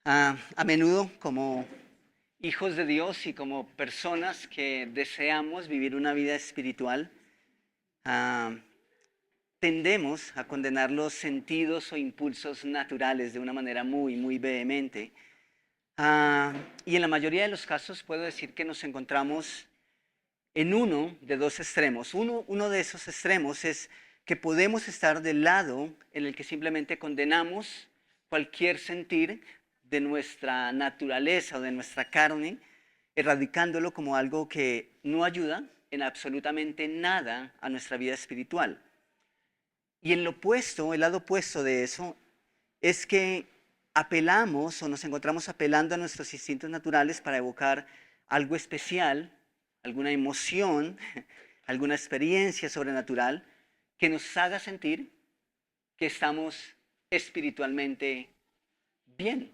A menudo, como hijos de Dios y como personas que deseamos vivir una vida espiritual, ah, tendemos a condenar los sentidos o impulsos naturales de una manera muy vehemente. Y en la mayoría de los casos puedo decir que nos encontramos en uno de dos extremos. Uno de esos extremos es que podemos estar del lado en el que simplemente condenamos cualquier sentir de nuestra naturaleza o de nuestra carne, erradicándolo como algo que no ayuda en absolutamente nada a nuestra vida espiritual. Y el opuesto, el lado opuesto de eso, es que apelamos o nos encontramos apelando a nuestros instintos naturales para evocar algo especial, alguna emoción, alguna experiencia sobrenatural que nos haga sentir que estamos espiritualmente bien.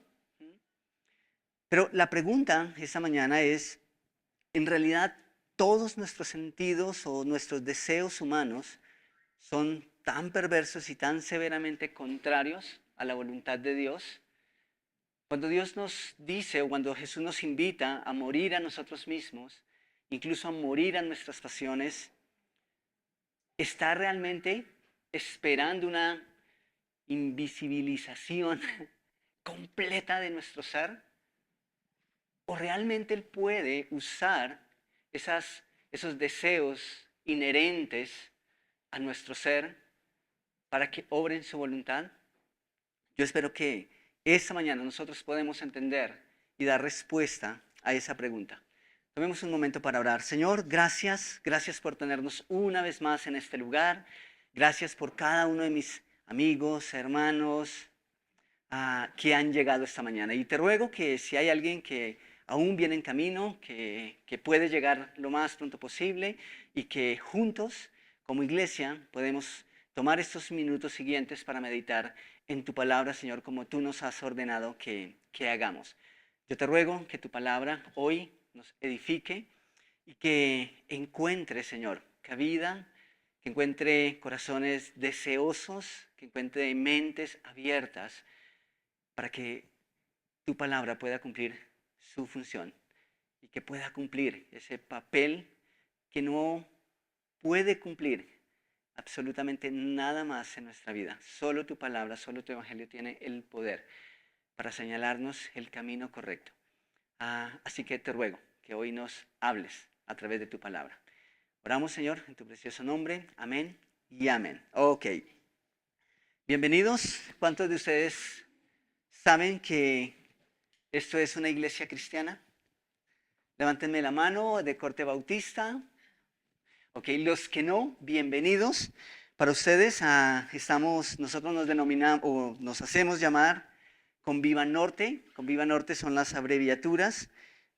Pero la pregunta esta mañana es, ¿en realidad todos nuestros sentidos o nuestros deseos humanos son tan perversos y tan severamente contrarios a la voluntad de Dios? Cuando Dios nos dice o cuando Jesús nos invita a morir a nosotros mismos, incluso a morir a nuestras pasiones, ¿está realmente esperando una invisibilización completa de nuestro ser? ¿O realmente Él puede usar esos deseos inherentes a nuestro ser para que obren su voluntad? Yo espero que esta mañana nosotros podemos entender y dar respuesta a esa pregunta. Tomemos un momento para orar. Señor, gracias por tenernos una vez más en este lugar. Gracias por cada uno de mis amigos, hermanos, que han llegado esta mañana. Y te ruego que si hay alguien que aún viene en camino, que puede llegar lo más pronto posible y que juntos, como iglesia, podemos tomar estos minutos siguientes para meditar en tu palabra, Señor, como tú nos has ordenado que hagamos. Yo te ruego que tu palabra hoy nos edifique y que encuentre, Señor, cabida, que encuentre corazones deseosos, que encuentre mentes abiertas para que tu palabra pueda cumplir su función y que pueda cumplir ese papel que no puede cumplir absolutamente nada más en nuestra vida. Solo tu palabra, solo tu evangelio tiene el poder para señalarnos el camino correcto. Así que te ruego que hoy nos hables a través de tu palabra. Oramos, Señor, en tu precioso nombre. Amén y amén. Ok. Bienvenidos. ¿Cuántos de ustedes saben que esto es una iglesia cristiana? Levántenme la mano de corte bautista. Ok, los que no, bienvenidos. Para ustedes, nosotros nos denominamos o nos hacemos llamar Conviva Norte. Conviva Norte son las abreviaturas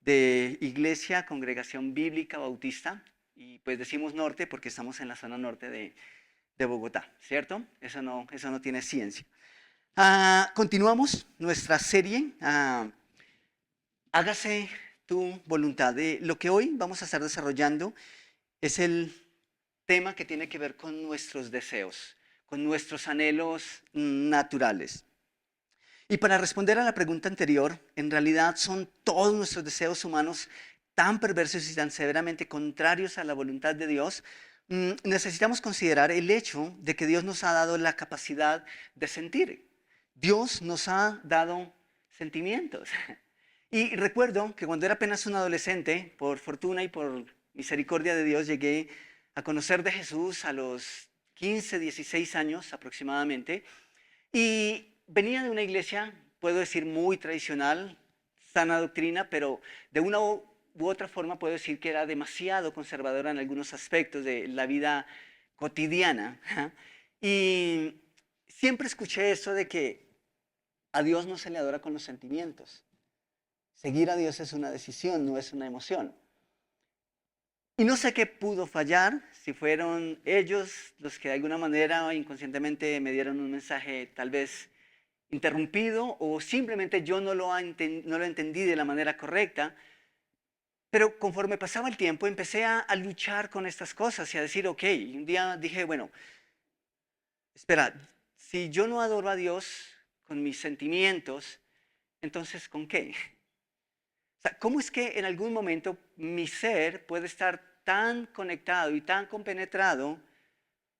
de Iglesia Congregación Bíblica Bautista. Y pues decimos norte porque estamos en la zona norte de Bogotá, ¿cierto? Eso no tiene ciencia. Continuamos nuestra serie. Hágase tu voluntad. Lo que hoy vamos a estar desarrollando es el tema que tiene que ver con nuestros deseos, con nuestros anhelos naturales. Y para responder a la pregunta anterior, en realidad son todos nuestros deseos humanos tan perversos y tan severamente contrarios a la voluntad de Dios. Necesitamos considerar el hecho de que Dios nos ha dado la capacidad de sentir. Dios nos ha dado sentimientos. Y recuerdo que cuando era apenas un adolescente, por fortuna y por misericordia de Dios, llegué a conocer de Jesús a los 15, 16 años aproximadamente. Y venía de una iglesia, puedo decir, muy tradicional, sana doctrina, pero de una u otra forma puedo decir que era demasiado conservadora en algunos aspectos de la vida cotidiana. Y siempre escuché eso de que a Dios no se le adora con los sentimientos. Seguir a Dios es una decisión, no es una emoción. Y no sé qué pudo fallar, si fueron ellos los que de alguna manera inconscientemente me dieron un mensaje tal vez interrumpido o simplemente yo no lo entendí de la manera correcta. Pero conforme pasaba el tiempo empecé a luchar con estas cosas y a decir, ok, y un día dije, bueno, espera, si yo no adoro a Dios con mis sentimientos, entonces ¿con qué? O sea, ¿cómo es que en algún momento mi ser puede estar tan conectado y tan compenetrado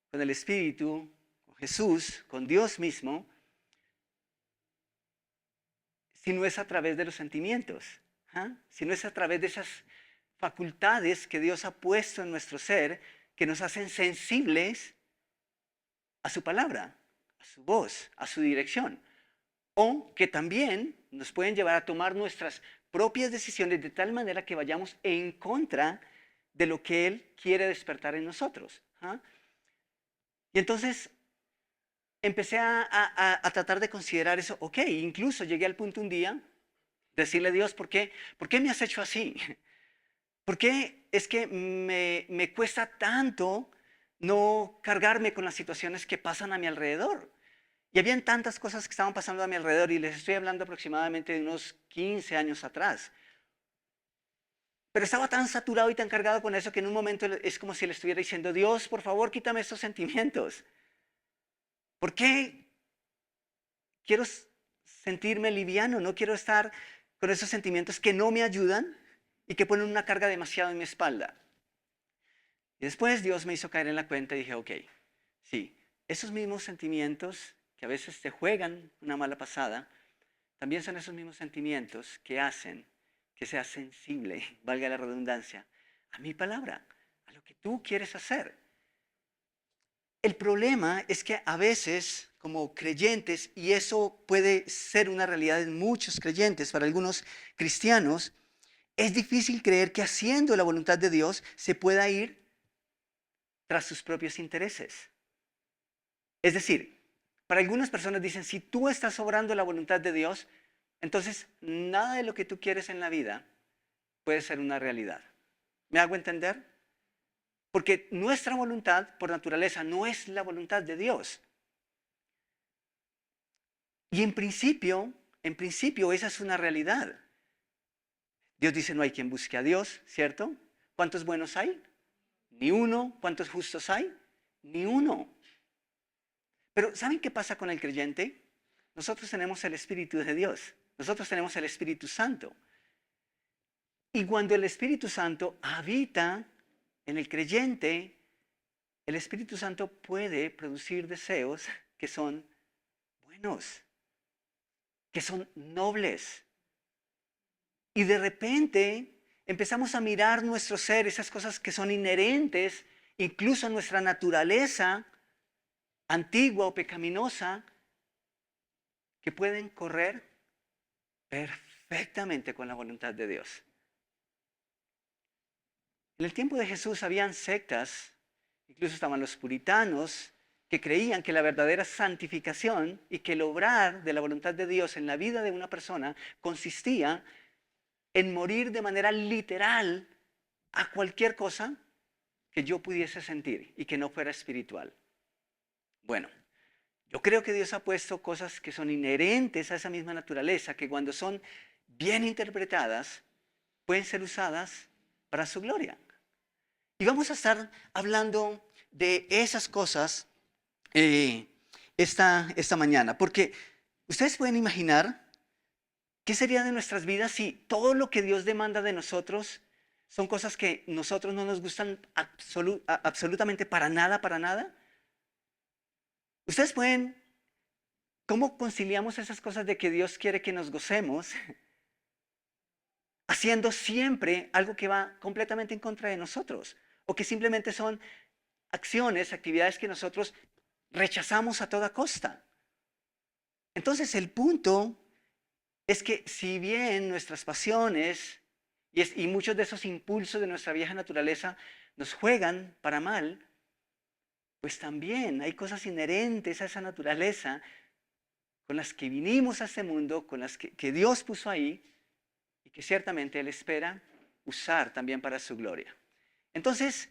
con el Espíritu, con Jesús, con Dios mismo, si no es a través de los sentimientos? ¿Ah? Si no es a través de esas facultades que Dios ha puesto en nuestro ser, que nos hacen sensibles a su palabra, a su voz, a su dirección, o que también nos pueden llevar a tomar nuestras propias decisiones de tal manera que vayamos en contra de lo que Él quiere despertar en nosotros. ¿Ah? Y entonces empecé a tratar de considerar eso. Ok, incluso llegué al punto un día de decirle a Dios, ¿por qué me has hecho así? ¿Por qué es que me cuesta tanto no cargarme con las situaciones que pasan a mi alrededor? Y habían tantas cosas que estaban pasando a mi alrededor y les estoy hablando aproximadamente de unos 15 años atrás. Pero estaba tan saturado y tan cargado con eso que en un momento es como si le estuviera diciendo, Dios, por favor, quítame estos sentimientos. ¿Por qué quiero sentirme liviano? No quiero estar con esos sentimientos que no me ayudan y que ponen una carga demasiado en mi espalda. Y después Dios me hizo caer en la cuenta y dije, ok, sí, esos mismos sentimientos que a veces te juegan una mala pasada, también son esos mismos sentimientos que hacen que seas sensible, valga la redundancia, a mi palabra, a lo que tú quieres hacer. El problema es que a veces, como creyentes, y eso puede ser una realidad en muchos creyentes, para algunos cristianos, es difícil creer que haciendo la voluntad de Dios se pueda ir tras sus propios intereses. Es decir, para algunas personas dicen, si tú estás obrando la voluntad de Dios, entonces nada de lo que tú quieres en la vida puede ser una realidad. ¿Me hago entender? Porque nuestra voluntad, por naturaleza, no es la voluntad de Dios. Y en principio esa es una realidad. Dios dice, no hay quien busque a Dios, ¿cierto? ¿Cuántos buenos hay? Ni uno. ¿Cuántos justos hay? Ni uno. Pero ¿saben qué pasa con el creyente? Nosotros tenemos el Espíritu de Dios. Nosotros tenemos el Espíritu Santo. Y cuando el Espíritu Santo habita en el creyente, el Espíritu Santo puede producir deseos que son buenos, que son nobles. Y de repente empezamos a mirar nuestro ser, esas cosas que son inherentes, incluso a nuestra naturaleza antigua o pecaminosa, que pueden correr perfectamente con la voluntad de Dios. En el tiempo de Jesús habían sectas, incluso estaban los puritanos, que creían que la verdadera santificación y que el obrar de la voluntad de Dios en la vida de una persona consistía en morir de manera literal a cualquier cosa que yo pudiese sentir y que no fuera espiritual. Bueno, yo creo que Dios ha puesto cosas que son inherentes a esa misma naturaleza, que cuando son bien interpretadas, pueden ser usadas para su gloria. Y vamos a estar hablando de esas cosas esta mañana, porque ustedes pueden imaginar qué sería de nuestras vidas si todo lo que Dios demanda de nosotros son cosas que nosotros no nos gustan absolutamente para nada, para nada. Ustedes pueden, ¿cómo conciliamos esas cosas de que Dios quiere que nos gocemos, haciendo siempre algo que va completamente en contra de nosotros? O que simplemente son acciones, actividades que nosotros rechazamos a toda costa. Entonces el punto es que si bien nuestras pasiones y muchos de esos impulsos de nuestra vieja naturaleza nos juegan para mal, pues también hay cosas inherentes a esa naturaleza con las que vinimos a este mundo, con las que Dios puso ahí y que ciertamente Él espera usar también para su gloria. Entonces,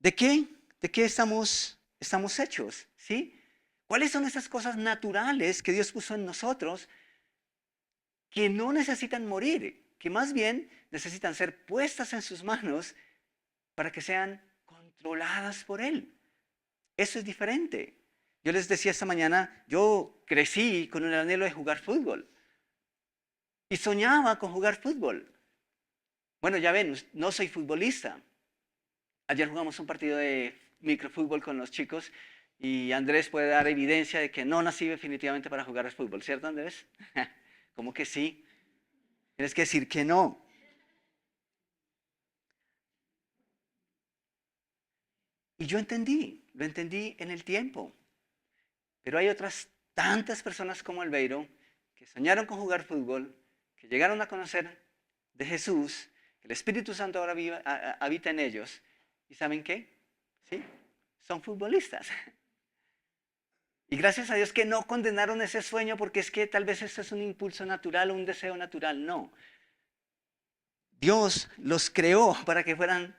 ¿de qué estamos hechos? ¿Sí? ¿Cuáles son esas cosas naturales que Dios puso en nosotros que no necesitan morir, que más bien necesitan ser puestas en sus manos para que sean controladas por Él? Eso es diferente. Yo les decía esta mañana, yo crecí con un anhelo de jugar fútbol. y soñaba con jugar fútbol. Bueno, ya ven, no soy futbolista. Ayer jugamos un partido de microfútbol con los chicos y Andrés puede dar evidencia de que no nací definitivamente para jugar al fútbol, ¿cierto, Andrés? ¿Cómo que sí? Tienes que decir que no. Y yo lo entendí en el tiempo. Pero hay otras tantas personas como Albeiro que soñaron con jugar fútbol, que llegaron a conocer de Jesús, que el Espíritu Santo ahora habita en ellos. ¿Y saben qué? ¿Sí? Son futbolistas. Y gracias a Dios que no condenaron ese sueño porque es que tal vez esto es un impulso natural o un deseo natural. No. Dios los creó para que fueran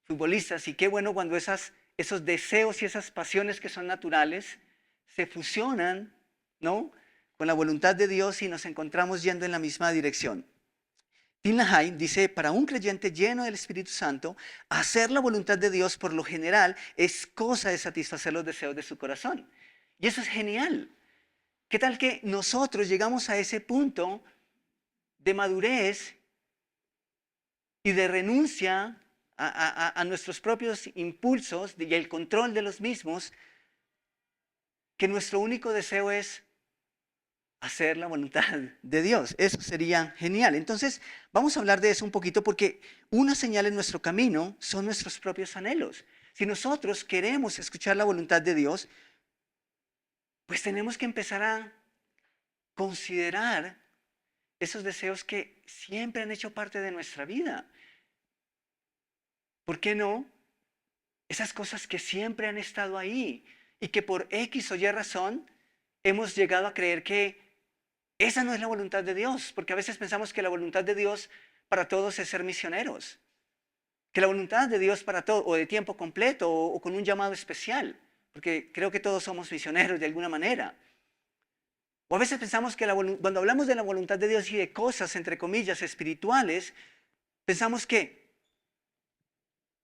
futbolistas y qué bueno cuando esos deseos y esas pasiones que son naturales se fusionan, ¿no?, con la voluntad de Dios y nos encontramos yendo en la misma dirección. Tim LaHaye dice, para un creyente lleno del Espíritu Santo, hacer la voluntad de Dios por lo general es cosa de satisfacer los deseos de su corazón. Y eso es genial. ¿Qué tal que nosotros llegamos a ese punto de madurez y de renuncia a nuestros propios impulsos y el control de los mismos, que nuestro único deseo es hacer la voluntad de Dios? Eso sería genial. Entonces, vamos a hablar de eso un poquito porque una señal en nuestro camino son nuestros propios anhelos. Si nosotros queremos escuchar la voluntad de Dios, pues tenemos que empezar a considerar esos deseos que siempre han hecho parte de nuestra vida. ¿Por qué no? Esas cosas que siempre han estado ahí y que por X o Y razón hemos llegado a creer que esa no es la voluntad de Dios, porque a veces pensamos que la voluntad de Dios para todos es ser misioneros, que la voluntad de Dios para todos, o de tiempo completo, o con un llamado especial, porque creo que todos somos misioneros de alguna manera. O a veces pensamos que cuando hablamos de la voluntad de Dios y de cosas, entre comillas, espirituales, pensamos que,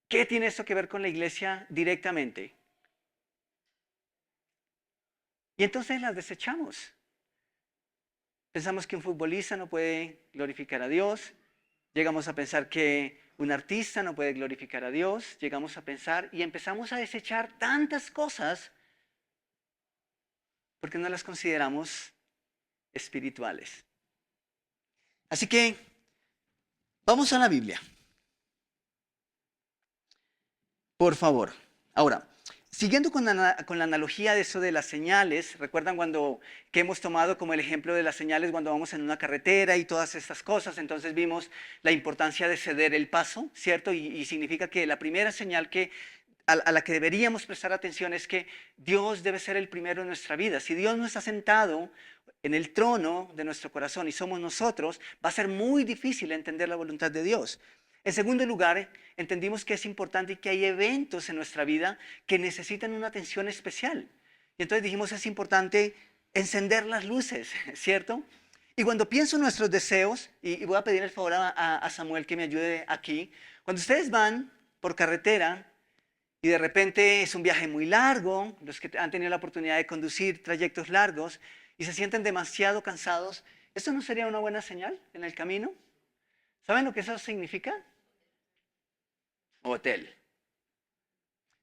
¿qué tiene esto que ver con la iglesia directamente? Y entonces las desechamos. Pensamos que un futbolista no puede glorificar a Dios. Llegamos a pensar que un artista no puede glorificar a Dios. Llegamos a pensar y empezamos a desechar tantas cosas porque no las consideramos espirituales. Así que vamos a la Biblia. Por favor. Ahora, siguiendo con la analogía de eso de las señales, ¿recuerdan que hemos tomado como el ejemplo de las señales cuando vamos en una carretera y todas estas cosas? Entonces vimos la importancia de ceder el paso, ¿cierto? Y significa que la primera señal a la que deberíamos prestar atención es que Dios debe ser el primero en nuestra vida. Si Dios no está sentado en el trono de nuestro corazón y somos nosotros, va a ser muy difícil entender la voluntad de Dios. En segundo lugar, entendimos que es importante y que hay eventos en nuestra vida que necesitan una atención especial. Y entonces dijimos, es importante encender las luces, ¿cierto? Y cuando pienso en nuestros deseos, y voy a pedir el favor a Samuel que me ayude aquí, cuando ustedes van por carretera y de repente es un viaje muy largo, los que han tenido la oportunidad de conducir trayectos largos y se sienten demasiado cansados, ¿esto no sería una buena señal en el camino? ¿Saben lo que eso significa? Hotel.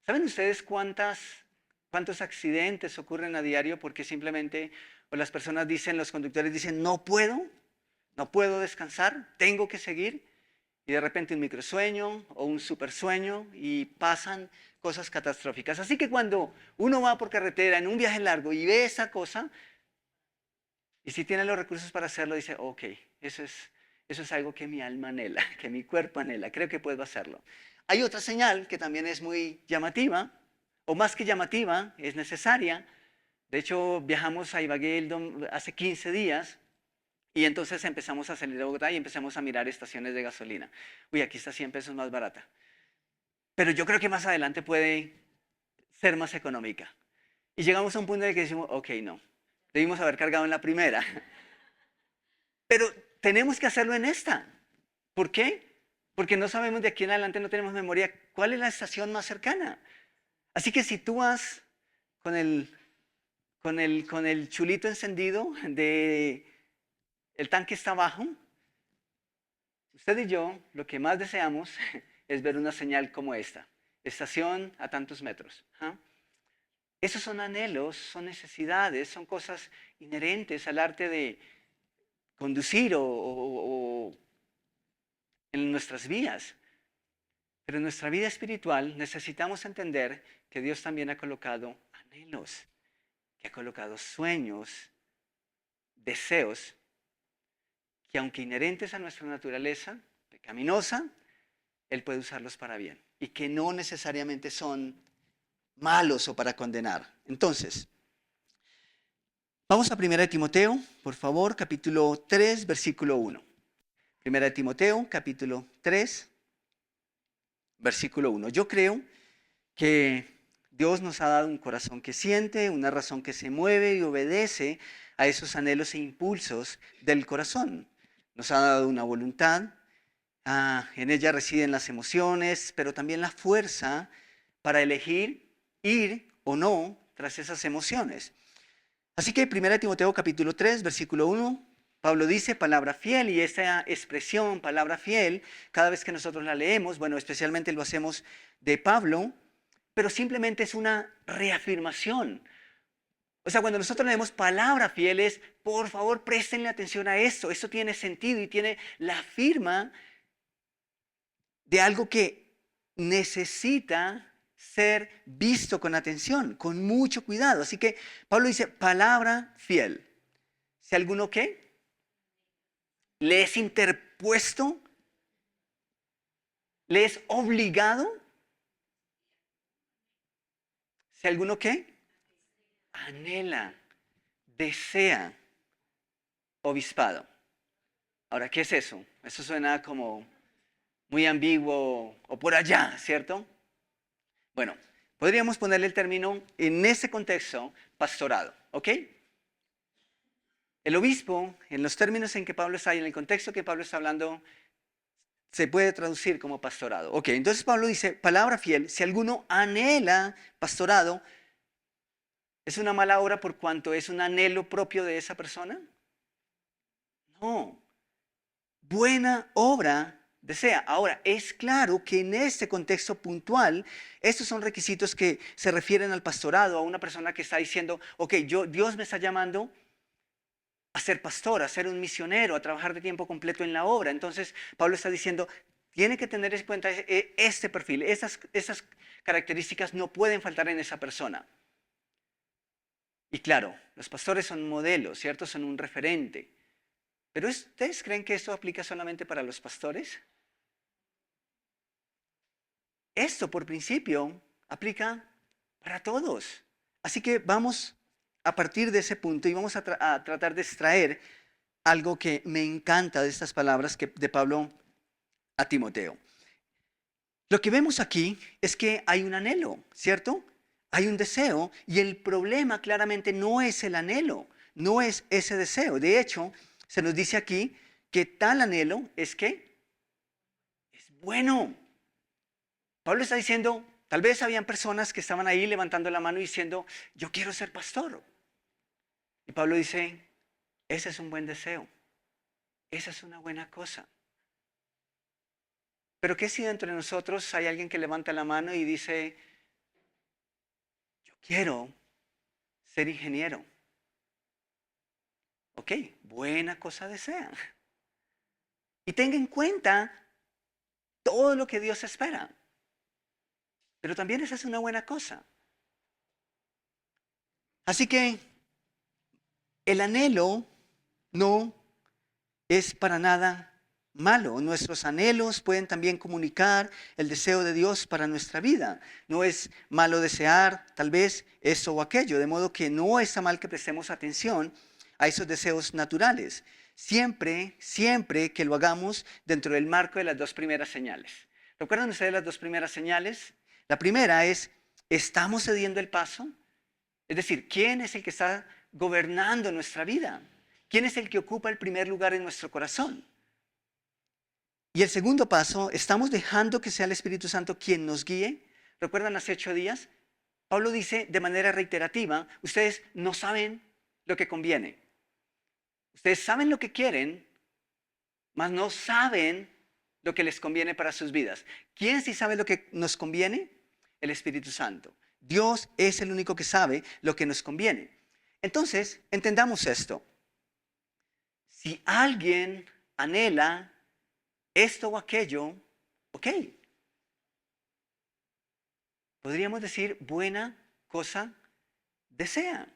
¿Saben ustedes cuántos accidentes ocurren a diario porque simplemente o las personas dicen, los conductores dicen, no puedo descansar, tengo que seguir? Y de repente un microsueño o un supersueño y pasan cosas catastróficas. Así que cuando uno va por carretera en un viaje largo y ve esa cosa, y si tiene los recursos para hacerlo, dice, ok, eso es algo que mi alma anhela, que mi cuerpo anhela, creo que puedo hacerlo. Hay otra señal que también es muy llamativa, o más que llamativa, es necesaria. De hecho, viajamos a Ibagué hace 15 días y entonces empezamos a salir de Bogotá y empezamos a mirar estaciones de gasolina. Uy, aquí está 100 pesos más barata. Pero yo creo que más adelante puede ser más económica. Y llegamos a un punto en el que decimos, ok, no, debimos haber cargado en la primera. Pero tenemos que hacerlo en esta. ¿Por qué? Porque no sabemos de aquí en adelante, no tenemos memoria cuál es la estación más cercana. Así que si tú vas con el chulito encendido de el tanque está bajo, usted y yo lo que más deseamos es ver una señal como esta. Estación a tantos metros. ¿Ah? Esos son anhelos, son necesidades, son cosas inherentes al arte de conducir o en nuestras vidas. Pero en nuestra vida espiritual necesitamos entender que Dios también ha colocado anhelos, que ha colocado sueños, deseos, que aunque inherentes a nuestra naturaleza pecaminosa, Él puede usarlos para bien y que no necesariamente son malos o para condenar. Entonces, vamos a 1 Timoteo, por favor, capítulo 3, versículo 1. 1 Timoteo, capítulo 3, versículo 1. Yo creo que Dios nos ha dado un corazón que siente, una razón que se mueve y obedece a esos anhelos e impulsos del corazón. Nos ha dado una voluntad, en ella residen las emociones, pero también la fuerza para elegir ir o no tras esas emociones. Así que 1 Timoteo capítulo 3, versículo 1, Pablo dice palabra fiel, y esta expresión, palabra fiel, cada vez que nosotros la leemos, bueno, especialmente lo hacemos de Pablo, pero simplemente es una reafirmación. O sea, cuando nosotros leemos palabra fiel es, por favor, préstenle atención a esto tiene sentido y tiene la firma de algo que necesita ser visto con atención, con mucho cuidado. Así que Pablo dice, palabra fiel. Si alguno ¿qué? Le es interpuesto, le es obligado. Si alguno ¿qué? Anhela, desea obispado. Ahora, ¿qué es eso? Eso suena como muy ambiguo o por allá, ¿cierto? Bueno, podríamos ponerle el término en ese contexto, pastorado, ¿ok? El obispo, en los términos en que Pablo está y en el contexto que Pablo está hablando, se puede traducir como pastorado. Ok, entonces Pablo dice, palabra fiel, si alguno anhela pastorado, ¿es una mala obra por cuanto es un anhelo propio de esa persona? No, buena obra desea. Ahora, es claro que en este contexto puntual, estos son requisitos que se refieren al pastorado, a una persona que está diciendo, ok, Dios me está llamando a ser pastor, a ser un misionero, a trabajar de tiempo completo en la obra. Entonces, Pablo está diciendo, tiene que tener en cuenta este perfil, esas características no pueden faltar en esa persona. Y claro, los pastores son modelos, ¿cierto? Son un referente. Pero ¿ustedes creen que esto aplica solamente para los pastores? Esto, por principio, aplica para todos. Así que vamos a partir de ese punto y vamos a tratar de extraer algo que me encanta de estas palabras de Pablo a Timoteo. Lo que vemos aquí es que hay un anhelo, ¿cierto? Hay un deseo y el problema claramente no es el anhelo, no es ese deseo. De hecho, se nos dice aquí que tal anhelo es que es bueno. Pablo está diciendo, tal vez habían personas que estaban ahí levantando la mano y diciendo, yo quiero ser pastor. Y Pablo dice, ese es un buen deseo, esa es una buena cosa. Pero ¿qué si dentro de nosotros hay alguien que levanta la mano y dice, yo quiero ser ingeniero? Ok, buena cosa desea. Y tenga en cuenta todo lo que Dios espera. Pero también esa es una buena cosa. Así que el anhelo no es para nada malo. Nuestros anhelos pueden también comunicar el deseo de Dios para nuestra vida. No es malo desear tal vez eso o aquello, de modo que no está mal que prestemos atención a esos deseos naturales. Siempre, siempre que lo hagamos dentro del marco de las dos primeras señales. ¿Recuerdan ustedes las dos primeras señales? La primera es, ¿estamos cediendo el paso? Es decir, ¿quién es el que está gobernando nuestra vida? ¿Quién es el que ocupa el primer lugar en nuestro corazón? Y el segundo paso, ¿estamos dejando que sea el Espíritu Santo quien nos guíe? ¿Recuerdan hace 8 días? Pablo dice de manera reiterativa, ustedes no saben lo que conviene. Ustedes saben lo que quieren, mas no saben lo que les conviene para sus vidas. ¿Quién sí sabe lo que nos conviene? El Espíritu Santo. Dios es el único que sabe lo que nos conviene. Entonces, entendamos esto. Si alguien anhela esto o aquello, ok. Podríamos decir buena cosa desea.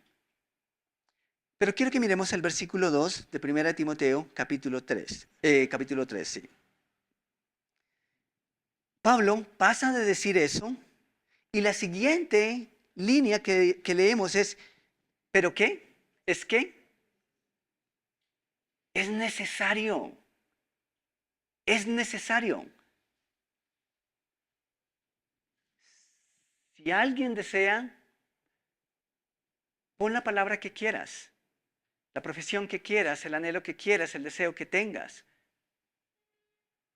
Pero quiero que miremos el versículo 2 de 1 Timoteo, capítulo 3. Capítulo 3, sí. Pablo pasa de decir eso y la siguiente línea que leemos es, ¿pero qué? ¿Es qué? Es necesario. Es necesario. Si alguien desea, pon la palabra que quieras, la profesión que quieras, el anhelo que quieras, el deseo que tengas.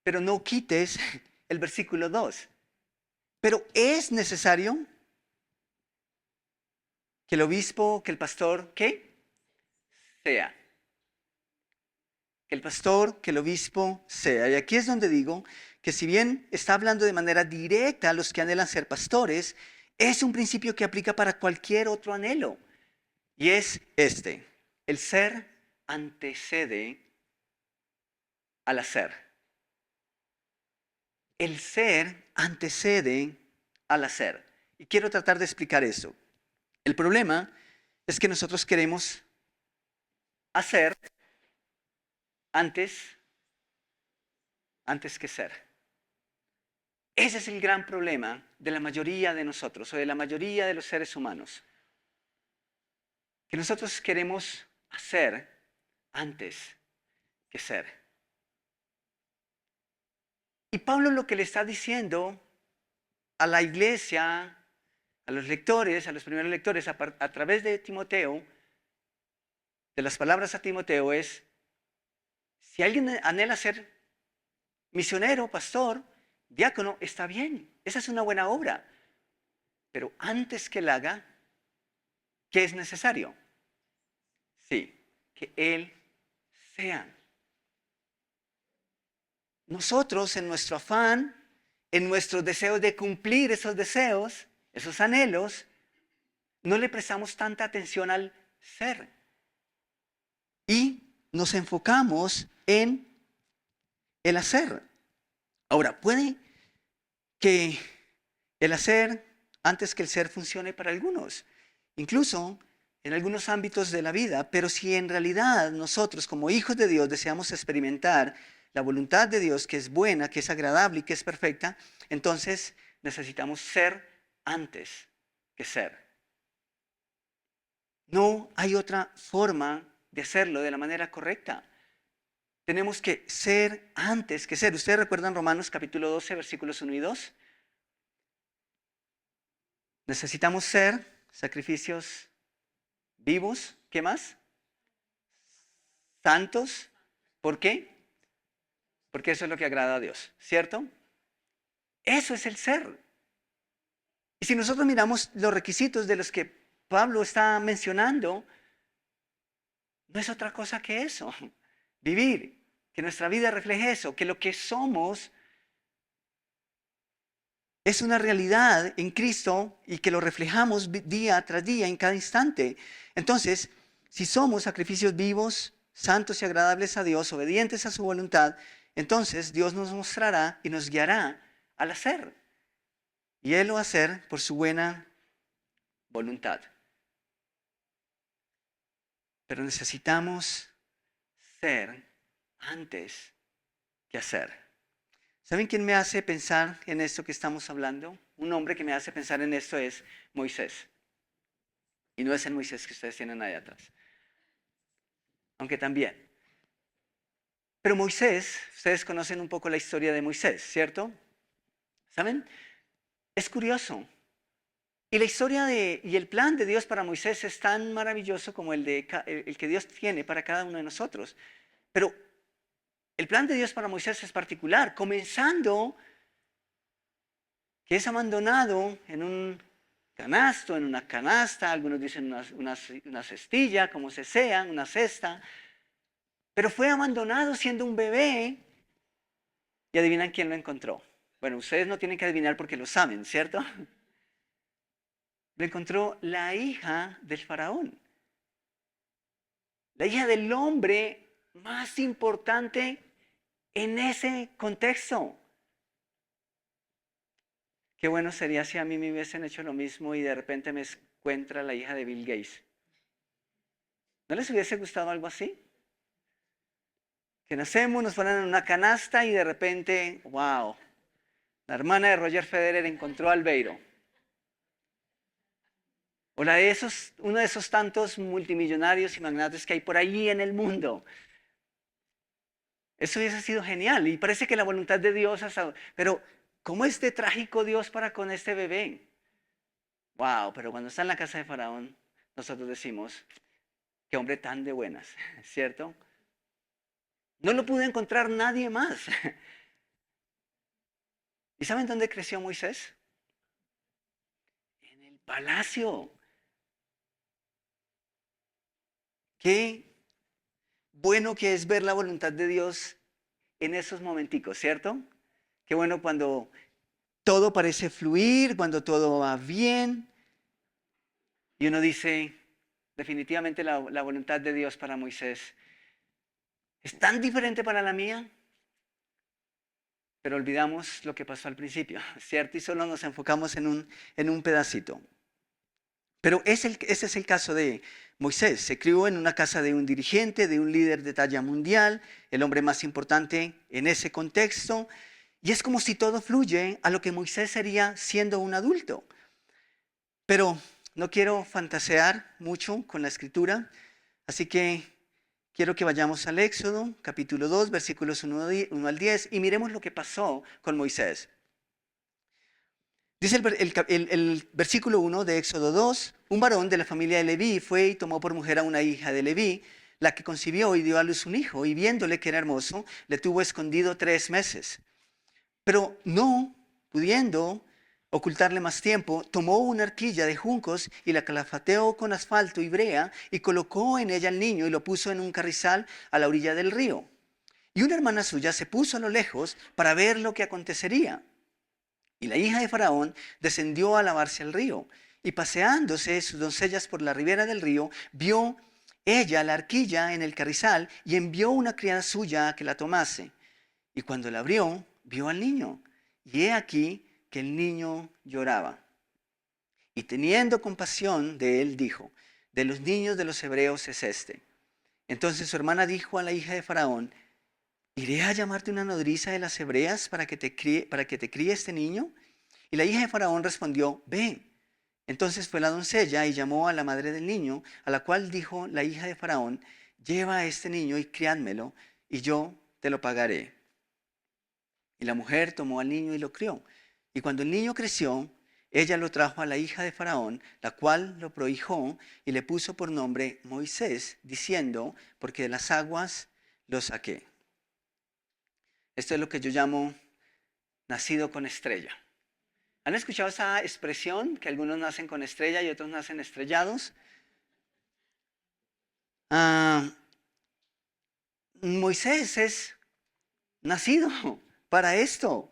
Pero no quites el versículo 2. Pero es necesario que el obispo, que el pastor, ¿qué? Sea. Que el pastor, que el obispo sea. Y aquí es donde digo que si bien está hablando de manera directa a los que anhelan ser pastores, es un principio que aplica para cualquier otro anhelo. Y es este: el ser antecede al hacer. El ser antecede al hacer. Y quiero tratar de explicar eso. El problema es que nosotros queremos hacer antes que ser. Ese es el gran problema de la mayoría de nosotros o de la mayoría de los seres humanos. Que nosotros queremos hacer antes que ser. Y Pablo lo que le está diciendo a la iglesia, a los lectores, a los primeros lectores, a través de Timoteo, de las palabras a Timoteo es, si alguien anhela ser misionero, pastor, diácono, está bien, esa es una buena obra. Pero antes que la haga, ¿qué es necesario? Sí, que Él sea. Nosotros en nuestro afán, en nuestros deseos de cumplir esos deseos, esos anhelos, no le prestamos tanta atención al ser. Y nos enfocamos en el hacer. Ahora, puede que el hacer antes que el ser funcione para algunos, incluso en algunos ámbitos de la vida, pero si en realidad nosotros como hijos de Dios deseamos experimentar la voluntad de Dios, que es buena, que es agradable y que es perfecta, entonces necesitamos ser antes que ser. No hay otra forma de hacerlo de la manera correcta. Tenemos que ser antes que ser. ¿Ustedes recuerdan Romanos capítulo 12, versículos 1 y 2? Necesitamos ser sacrificios vivos. ¿Qué más? Santos. ¿Por qué? Porque eso es lo que agrada a Dios, ¿cierto? Eso es el ser. Y si nosotros miramos los requisitos de los que Pablo está mencionando, no es otra cosa que eso. Vivir, que nuestra vida refleje eso, que lo que somos es una realidad en Cristo y que lo reflejamos día tras día, en cada instante. Entonces, si somos sacrificios vivos, santos y agradables a Dios, obedientes a su voluntad, entonces Dios nos mostrará y nos guiará al hacer. Y Él lo va a hacer por su buena voluntad. Pero necesitamos ser antes que hacer. ¿Saben quién me hace pensar en esto que estamos hablando? Un hombre que me hace pensar en esto es Moisés. Y no es el Moisés que ustedes tienen ahí atrás. Aunque también. Pero Moisés, ustedes conocen un poco la historia de Moisés, ¿cierto? ¿Saben? Es curioso. Y la historia y el plan de Dios para Moisés es tan maravilloso como el que Dios tiene para cada uno de nosotros. Pero el plan de Dios para Moisés es particular, comenzando que es abandonado en un canasto, en una canasta, algunos dicen una cestilla, como se sea, una cesta, pero fue abandonado siendo un bebé. Y adivinan quién lo encontró. Bueno, ustedes no tienen que adivinar porque lo saben, ¿cierto? Lo encontró la hija del faraón. La hija del hombre más importante en ese contexto. Qué bueno sería si a mí me hubiesen hecho lo mismo y de repente me encuentra la hija de Bill Gates. ¿No les hubiese gustado algo así? Que nacemos, nos ponen en una canasta y de repente, wow, la hermana de Roger Federer encontró a Albeiro. O la de uno de esos tantos multimillonarios y magnates que hay por ahí en el mundo. Eso hubiese sido genial y parece que la voluntad de Dios pero ¿cómo es de trágico Dios para con este bebé? Wow, pero cuando está en la casa de Faraón, nosotros decimos, qué hombre tan de buenas, ¿cierto? No lo pudo encontrar nadie más. ¿Y saben dónde creció Moisés? En el palacio. Qué bueno que es ver la voluntad de Dios en esos momenticos, ¿cierto? Qué bueno cuando todo parece fluir, cuando todo va bien. Y uno dice, definitivamente la voluntad de Dios para Moisés es tan diferente para la mía, pero olvidamos lo que pasó al principio, ¿cierto? Y solo nos enfocamos en un pedacito. Pero ese es el caso de Moisés. Se crió en una casa de un dirigente, de un líder de talla mundial, el hombre más importante en ese contexto. Y es como si todo fluye a lo que Moisés sería siendo un adulto. Pero no quiero fantasear mucho con la escritura, así que quiero que vayamos al Éxodo, capítulo 2, versículos 1 al 10, y miremos lo que pasó con Moisés. Dice el versículo 1 de Éxodo 2, un varón de la familia de Leví fue y tomó por mujer a una hija de Leví, la que concibió y dio a luz un hijo, y viéndole que era hermoso, le tuvo escondido 3 meses. Pero no pudiendo ocultarle más tiempo, tomó una arquilla de juncos y la calafateó con asfalto y brea y colocó en ella al niño y lo puso en un carrizal a la orilla del río. Y una hermana suya se puso a lo lejos para ver lo que acontecería. Y la hija de Faraón descendió a lavarse al río, y paseándose sus doncellas por la ribera del río, vio ella la arquilla en el carrizal y envió una criada suya a que la tomase. Y cuando la abrió, vio al niño, y he aquí que el niño lloraba. Y teniendo compasión de él, dijo, de los niños de los hebreos es este. Entonces su hermana dijo a la hija de Faraón, ¿iré a llamarte una nodriza de las hebreas para que te críe este niño? Y la hija de Faraón respondió, ve. Entonces fue la doncella y llamó a la madre del niño, a la cual dijo la hija de Faraón, lleva a este niño y criádmelo, y yo te lo pagaré. Y la mujer tomó al niño y lo crió. Y cuando el niño creció, ella lo trajo a la hija de Faraón, la cual lo prohijó y le puso por nombre Moisés, diciendo, porque de las aguas lo saqué. Esto es lo que yo llamo nacido con estrella. ¿Han escuchado esa expresión que algunos nacen con estrella y otros nacen estrellados? Moisés es nacido para esto.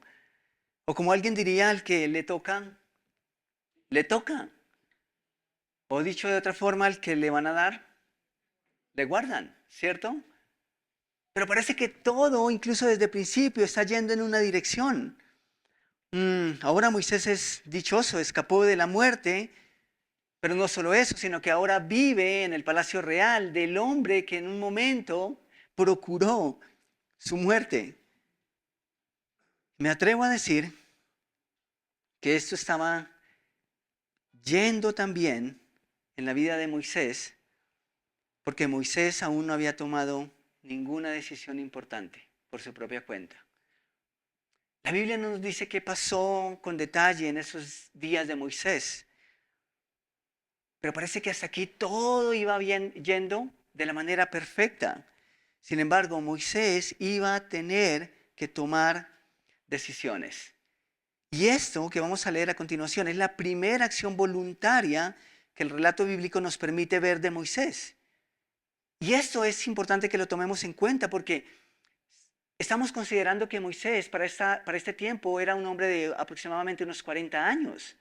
O como alguien diría, al que le toca, le toca. O dicho de otra forma, al que le van a dar, le guardan, ¿cierto? Pero parece que todo, incluso desde el principio, está yendo en una dirección. Ahora Moisés es dichoso, escapó de la muerte, pero no solo eso, sino que ahora vive en el palacio real del hombre que en un momento procuró su muerte. Me atrevo a decir que esto estaba yendo también en la vida de Moisés, porque Moisés aún no había tomado ninguna decisión importante por su propia cuenta. La Biblia no nos dice qué pasó con detalle en esos días de Moisés, pero parece que hasta aquí todo iba bien yendo de la manera perfecta. Sin embargo, Moisés iba a tener que tomar decisiones. Y esto que vamos a leer a continuación es la primera acción voluntaria que el relato bíblico nos permite ver de Moisés. Y esto es importante que lo tomemos en cuenta porque estamos considerando que Moisés para este tiempo era un hombre de aproximadamente unos 40 años.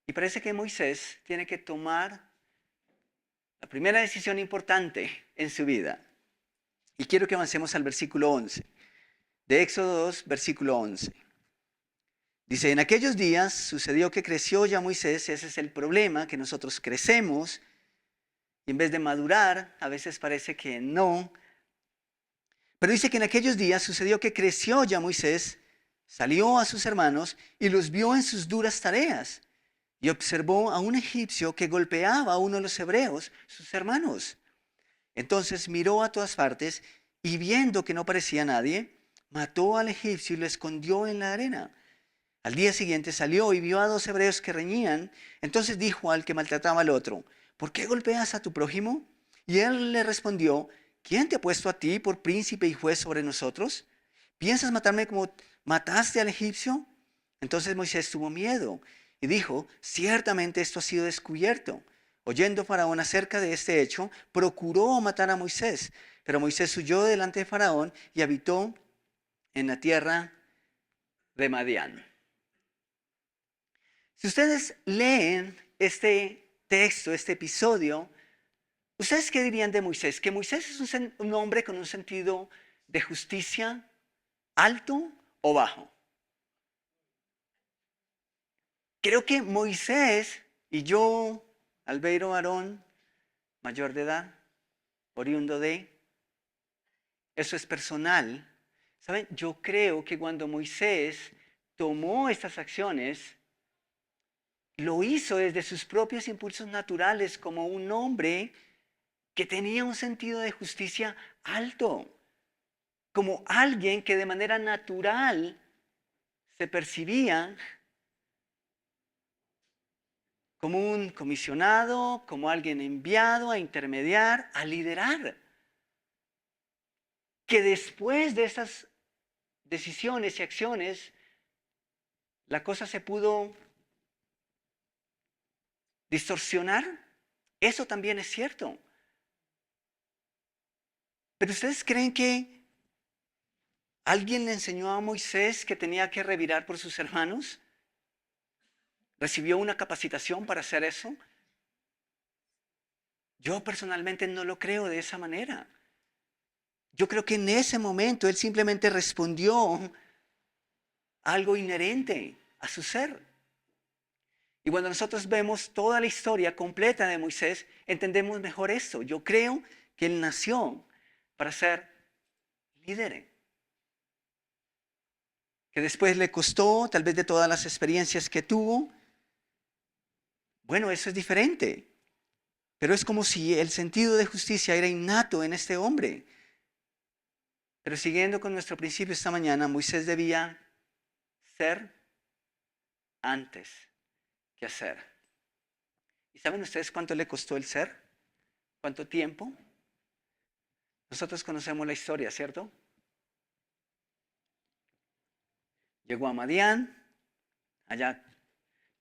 Y parece que Moisés tiene que tomar la primera decisión importante en su vida. Y quiero que avancemos al versículo 11. De Éxodo 2, versículo 11. Dice, en aquellos días sucedió que creció ya Moisés. Ese es el problema, que nosotros crecemos y en vez de madurar, a veces parece que no. Pero dice que en aquellos días sucedió que creció ya Moisés, salió a sus hermanos y los vio en sus duras tareas. Y observó a un egipcio que golpeaba a uno de los hebreos, sus hermanos. Entonces miró a todas partes y viendo que no parecía nadie, mató al egipcio y lo escondió en la arena. Al día siguiente salió y vio a dos hebreos que reñían. Entonces dijo al que maltrataba al otro, ¿por qué golpeas a tu prójimo? Y él le respondió, ¿quién te ha puesto a ti por príncipe y juez sobre nosotros? ¿Piensas matarme como mataste al egipcio? Entonces Moisés tuvo miedo y dijo, ciertamente esto ha sido descubierto. Oyendo Faraón acerca de este hecho, procuró matar a Moisés. Pero Moisés huyó delante de Faraón y habitó en la tierra de Madián. Si ustedes leen este texto, este episodio, ¿ustedes qué dirían de Moisés? ¿Que Moisés es un hombre con un sentido de justicia alto o bajo? Creo que Moisés y yo, Albeiro Aarón, mayor de edad, oriundo de, eso es personal. ¿Saben? Yo creo que cuando Moisés tomó estas acciones, lo hizo desde sus propios impulsos naturales como un hombre que tenía un sentido de justicia alto, como alguien que de manera natural se percibía como un comisionado, como alguien enviado a intermediar, a liderar. Que después de esas decisiones y acciones, la cosa se pudo distorsionar. Eso también es cierto. Pero ¿ustedes creen que alguien le enseñó a Moisés que tenía que revirar por sus hermanos? ¿Recibió una capacitación para hacer eso? Yo personalmente no lo creo de esa manera. Yo creo que en ese momento él simplemente respondió a algo inherente a su ser. Y cuando nosotros vemos toda la historia completa de Moisés, entendemos mejor esto. Yo creo que él nació para ser líder. Que después le costó, tal vez de todas las experiencias que tuvo. Bueno, eso es diferente. Pero es como si el sentido de justicia era innato en este hombre. Pero siguiendo con nuestro principio esta mañana, Moisés debía ser antes que hacer. ¿Y saben ustedes cuánto le costó el ser? ¿Cuánto tiempo? Nosotros conocemos la historia, ¿cierto? Llegó a Madián, allá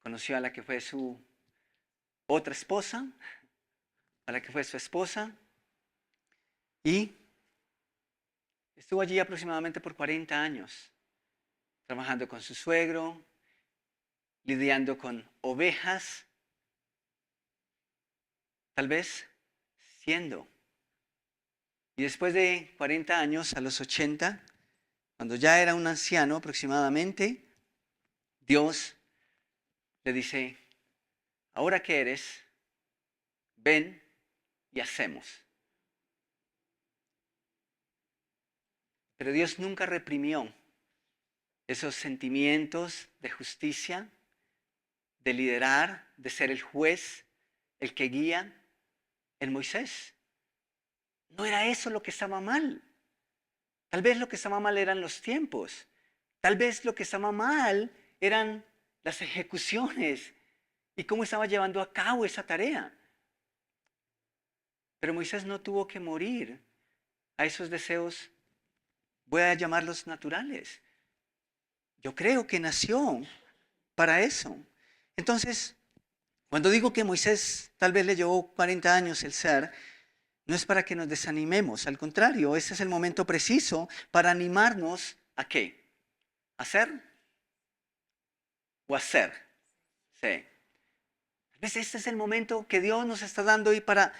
conoció a la que fue su otra esposa, a la que fue su esposa, y estuvo allí aproximadamente por 40 años, trabajando con su suegro, lidiando con ovejas, tal vez siendo. Y después de 40 años, a los 80, cuando ya era un anciano aproximadamente, Dios le dice, ahora que eres, ven y hacemos. Pero Dios nunca reprimió esos sentimientos de justicia, de liderar, de ser el juez, el que guía en Moisés. No era eso lo que estaba mal. Tal vez lo que estaba mal eran los tiempos. Tal vez lo que estaba mal eran las ejecuciones y cómo estaba llevando a cabo esa tarea. Pero Moisés no tuvo que morir a esos deseos, voy a llamarlos naturales. Yo creo que nació para eso. Entonces, cuando digo que Moisés tal vez le llevó 40 años el ser, No es para que nos desanimemos, al contrario, ese es el momento preciso para animarnos ¿a qué? ¿A hacer o hacer? Sí. Tal vez este es el momento que Dios nos está dando y para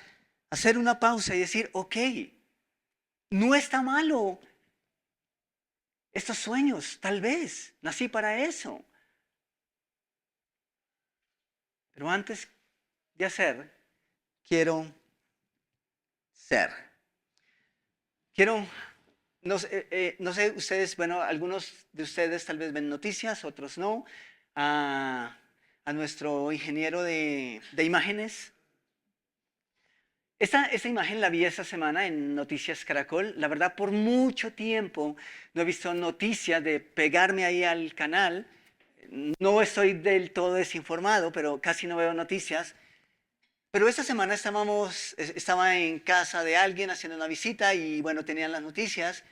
hacer una pausa y decir, ok, no está malo estos sueños, tal vez, nací para eso. Pero antes de hacer, quiero ser. Quiero, no sé, ustedes, bueno, algunos de ustedes tal vez ven noticias, otros no. A, a nuestro ingeniero de imágenes. Esta imagen la vi esta semana en Noticias Caracol. La verdad, por mucho tiempo no he visto noticias de pegarme ahí al canal. No estoy del todo desinformado, pero casi no veo noticias. Pero esta semana estaba en casa de alguien haciendo una visita y bueno, tenían las noticias.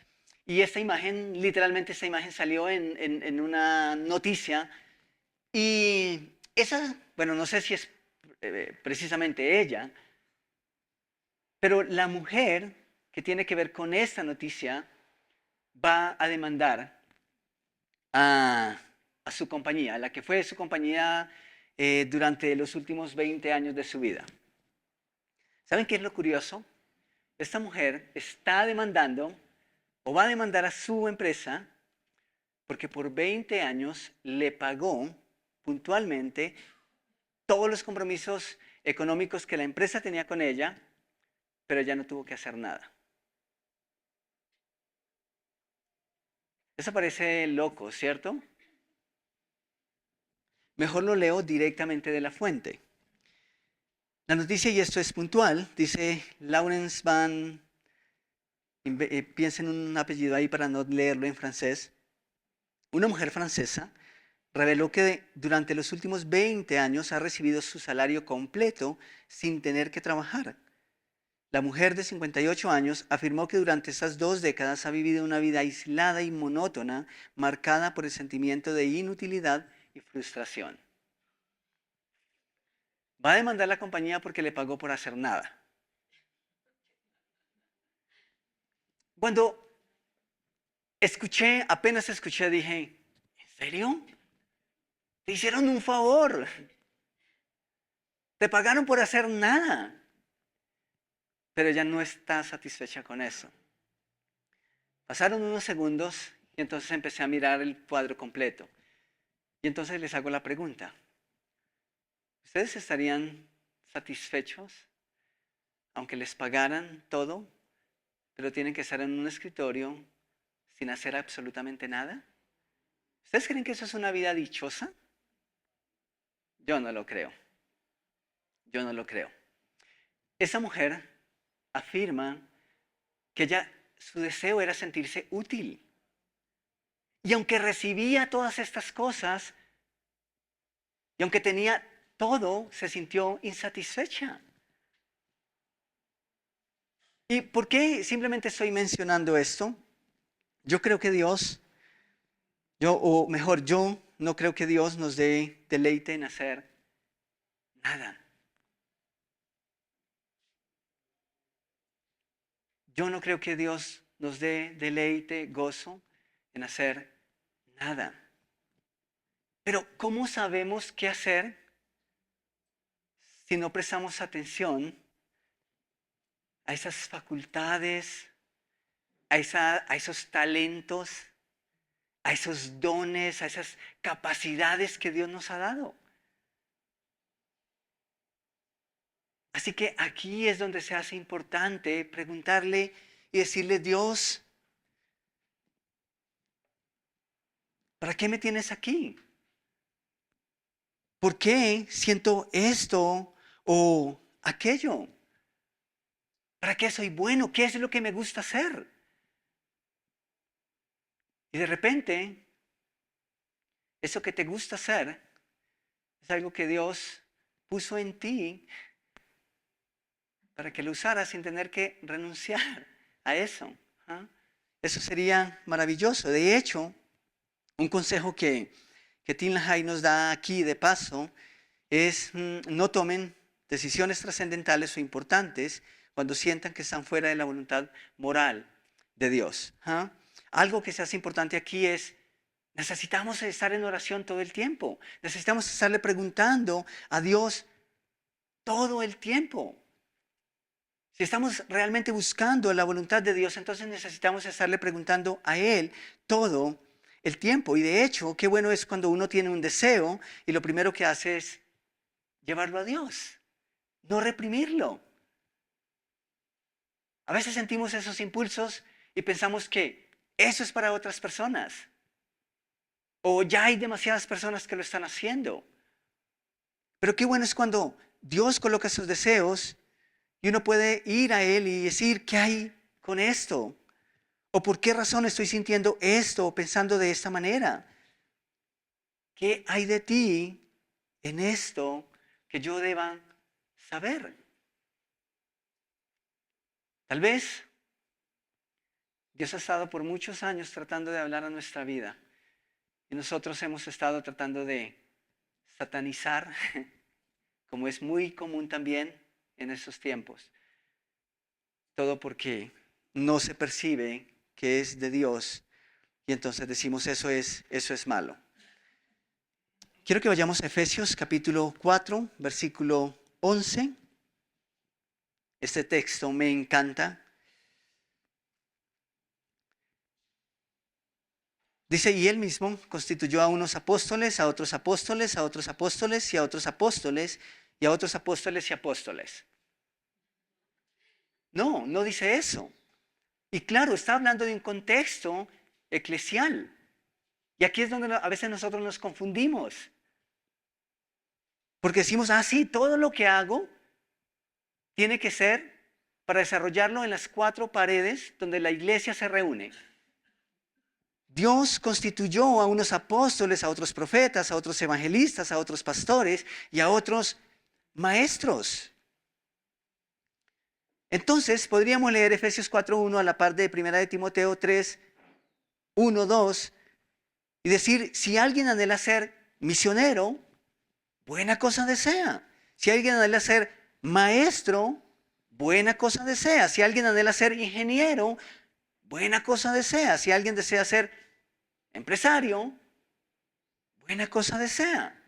Y esta imagen, literalmente esta imagen salió en una noticia. Y esa, bueno, no sé si es precisamente ella, pero la mujer que tiene que ver con esta noticia va a demandar a, a su compañía, a la que fue su compañía durante los últimos 20 años de su vida. ¿Saben qué es lo curioso? Esta mujer está demandando o va a demandar a su empresa porque por 20 años le pagó puntualmente todos los compromisos económicos que la empresa tenía con ella, pero ella no tuvo que hacer nada. Eso parece loco, ¿cierto? Mejor lo leo directamente de la fuente. La noticia, y esto es puntual, dice Laurence Van, piensen en un apellido ahí para no leerlo en francés. Una mujer francesa reveló que durante los últimos 20 años ha recibido su salario completo sin tener que trabajar. La mujer de 58 años afirmó que durante estas 2 décadas ha vivido una vida aislada y monótona, marcada por el sentimiento de inutilidad y frustración. Va a demandar a la compañía porque le pagó por hacer nada. Cuando apenas escuché, dije, ¿en serio? Te hicieron un favor. Te pagaron por hacer nada. Pero ella no está satisfecha con eso. Pasaron unos segundos y entonces empecé a mirar el cuadro completo. Y entonces les hago la pregunta. ¿Ustedes estarían satisfechos aunque les pagaran todo, pero tienen que estar en un escritorio sin hacer absolutamente nada? ¿Ustedes creen que eso es una vida dichosa? Yo no lo creo. Yo no lo creo. Esa mujer afirma que su deseo era sentirse útil. Y aunque recibía todas estas cosas, y aunque tenía todo, se sintió insatisfecha. ¿Y por qué simplemente estoy mencionando esto? Yo creo que yo no creo que Dios nos dé deleite en hacer nada. Yo no creo que Dios nos dé deleite, gozo en hacer nada. Pero ¿cómo sabemos qué hacer si no prestamos atención a esas facultades, a esos talentos, a esos dones, a esas capacidades que Dios nos ha dado? Así que aquí es donde se hace importante preguntarle y decirle, Dios, ¿para qué me tienes aquí? ¿Por qué siento esto o aquello? ¿Para qué soy bueno? ¿Qué es lo que me gusta hacer? Y de repente, eso que te gusta hacer es algo que Dios puso en ti para que lo usaras sin tener que renunciar a eso. ¿Ah? Eso sería maravilloso. De hecho, un consejo que Tim LaHaye nos da aquí de paso es no tomen decisiones trascendentales o importantes cuando sientan que están fuera de la voluntad moral de Dios. ¿Ah? Algo que se hace importante aquí es, necesitamos estar en oración todo el tiempo. Necesitamos estarle preguntando a Dios todo el tiempo. Si estamos realmente buscando la voluntad de Dios, entonces necesitamos estarle preguntando a Él todo el tiempo. Y de hecho, qué bueno es cuando uno tiene un deseo y lo primero que hace es llevarlo a Dios, no reprimirlo. A veces sentimos esos impulsos y pensamos que eso es para otras personas. O ya hay demasiadas personas que lo están haciendo. Pero qué bueno es cuando Dios coloca esos deseos y uno puede ir a Él y decir, ¿qué hay con esto? ¿O por qué razón estoy sintiendo esto o pensando de esta manera? ¿Qué hay de ti en esto que yo deba saber? Tal vez Dios ha estado por muchos años tratando de hablar a nuestra vida y nosotros hemos estado tratando de satanizar, como es muy común también en estos tiempos. Todo porque no se percibe que es de Dios y entonces decimos eso es malo. Quiero que vayamos a Efesios capítulo 4, versículo 11. Este texto me encanta. Dice, y él mismo constituyó a unos apóstoles, a otros apóstoles, a otros apóstoles y a otros apóstoles y a otros apóstoles y apóstoles. No, no dice eso. Y claro, está hablando de un contexto eclesial. Y aquí es donde a veces nosotros nos confundimos. Porque decimos, sí, todo lo que hago tiene que ser para desarrollarlo en las 4 paredes donde la iglesia se reúne. Dios constituyó a unos apóstoles, a otros profetas, a otros evangelistas, a otros pastores y a otros maestros. Entonces, podríamos leer Efesios 4:1 a la par de 1 de Timoteo 3:1, 2 y decir, si alguien anhela ser misionero, buena cosa desea. Si alguien anhela ser maestro, buena cosa desea. Si alguien anhela ser ingeniero, buena cosa desea. Si alguien desea ser empresario, buena cosa desea.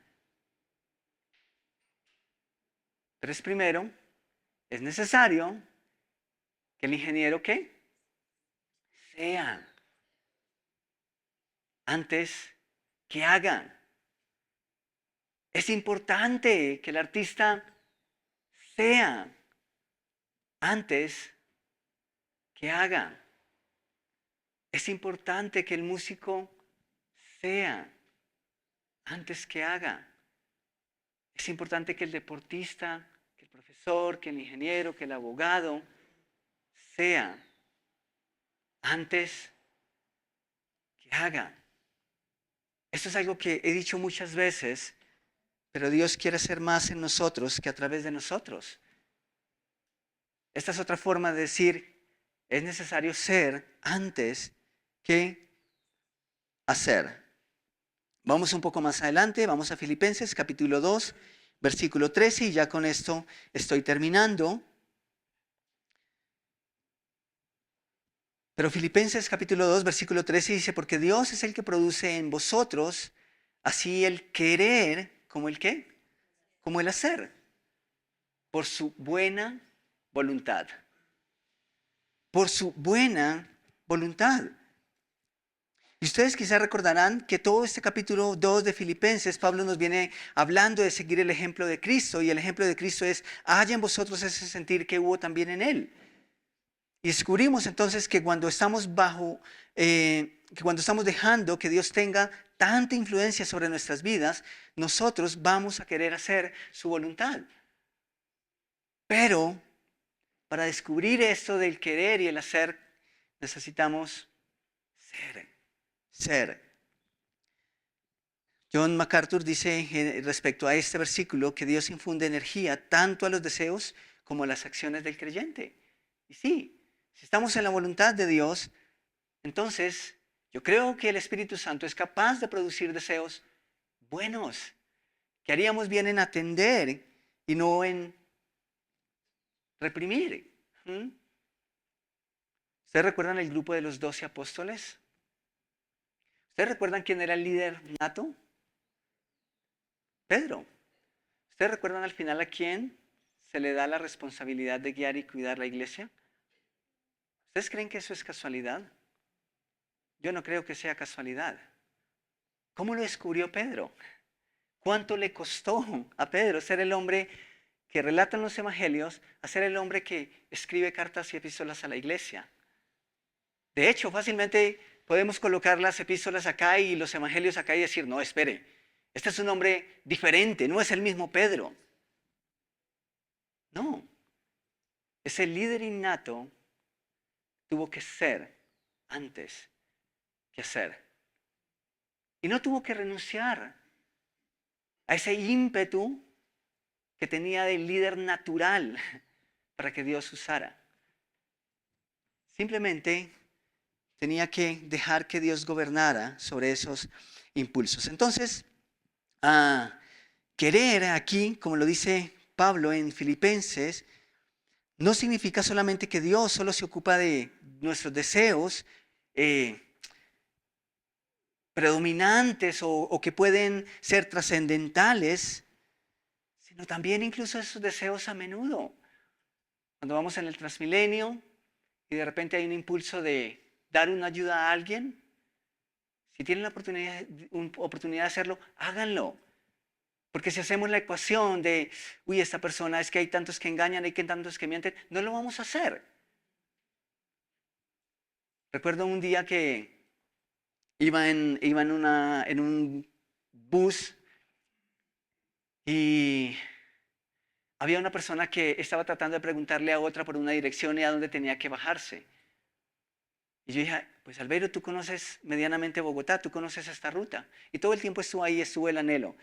Pero primero, es necesario que el ingeniero, ¿qué? Sea. Antes que haga. Es importante que el artista sea antes que haga. Es importante que el músico sea antes que haga. Es importante que el deportista, que el profesor, que el ingeniero, que el abogado sea antes que haga. Esto es algo que he dicho muchas veces, pero Dios quiere hacer más en nosotros que a través de nosotros. Esta es otra forma de decir, es necesario ser antes que hacer. Vamos un poco más adelante, vamos a Filipenses capítulo 2, versículo 13 y ya con esto estoy terminando. Pero Filipenses capítulo 2, versículo 13 dice, porque Dios es el que produce en vosotros así el querer como el qué, como el hacer, por su buena voluntad. Por su buena voluntad. Y ustedes quizás recordarán que todo este capítulo 2 de Filipenses, Pablo nos viene hablando de seguir el ejemplo de Cristo. Y el ejemplo de Cristo es, haya en vosotros ese sentir que hubo también en Él. Y descubrimos entonces que cuando estamos que cuando estamos dejando que Dios tenga tanta influencia sobre nuestras vidas, nosotros vamos a querer hacer su voluntad. Pero para descubrir esto del querer y el hacer, necesitamos ser. John MacArthur dice respecto a este versículo que Dios infunde energía tanto a los deseos como a las acciones del creyente. Y sí, si estamos en la voluntad de Dios, entonces yo creo que el Espíritu Santo es capaz de producir deseos buenos, que haríamos bien en atender y no en reprimir. ¿Mm? ¿Ustedes recuerdan el grupo de los 12 apóstoles? ¿Ustedes recuerdan quién era el líder nato? Pedro. ¿Ustedes recuerdan al final a quién se le da la responsabilidad de guiar y cuidar la iglesia? ¿Ustedes creen que eso es casualidad? Yo no creo que sea casualidad. ¿Cómo lo descubrió Pedro? ¿Cuánto le costó a Pedro ser el hombre que relata en los evangelios a ser el hombre que escribe cartas y epístolas a la iglesia? De hecho, fácilmente podemos colocar las epístolas acá y los evangelios acá y decir, no, espere, este es un hombre diferente, no es el mismo Pedro. No, ese líder innato tuvo que ser antes que hacer. Y no tuvo que renunciar a ese ímpetu que tenía de líder natural para que Dios usara. Simplemente tenía que dejar que Dios gobernara sobre esos impulsos. Entonces, querer aquí, como lo dice Pablo en Filipenses, no significa solamente que Dios solo se ocupa de nuestros deseos predominantes o que pueden ser trascendentales, sino también incluso esos deseos a menudo. Cuando vamos en el Transmilenio y de repente hay un impulso de dar una ayuda a alguien, si tienen la oportunidad de hacerlo, háganlo. Porque si hacemos la ecuación de, uy, esta persona es que hay tantos que engañan, hay tantos que mienten, no lo vamos a hacer. Recuerdo un día que iba en un bus y había una persona que estaba tratando de preguntarle a otra por una dirección y a dónde tenía que bajarse. Y yo dije, pues Albeiro, tú conoces medianamente Bogotá, tú conoces esta ruta. Y todo el tiempo estuvo ahí, estuvo el anhelo.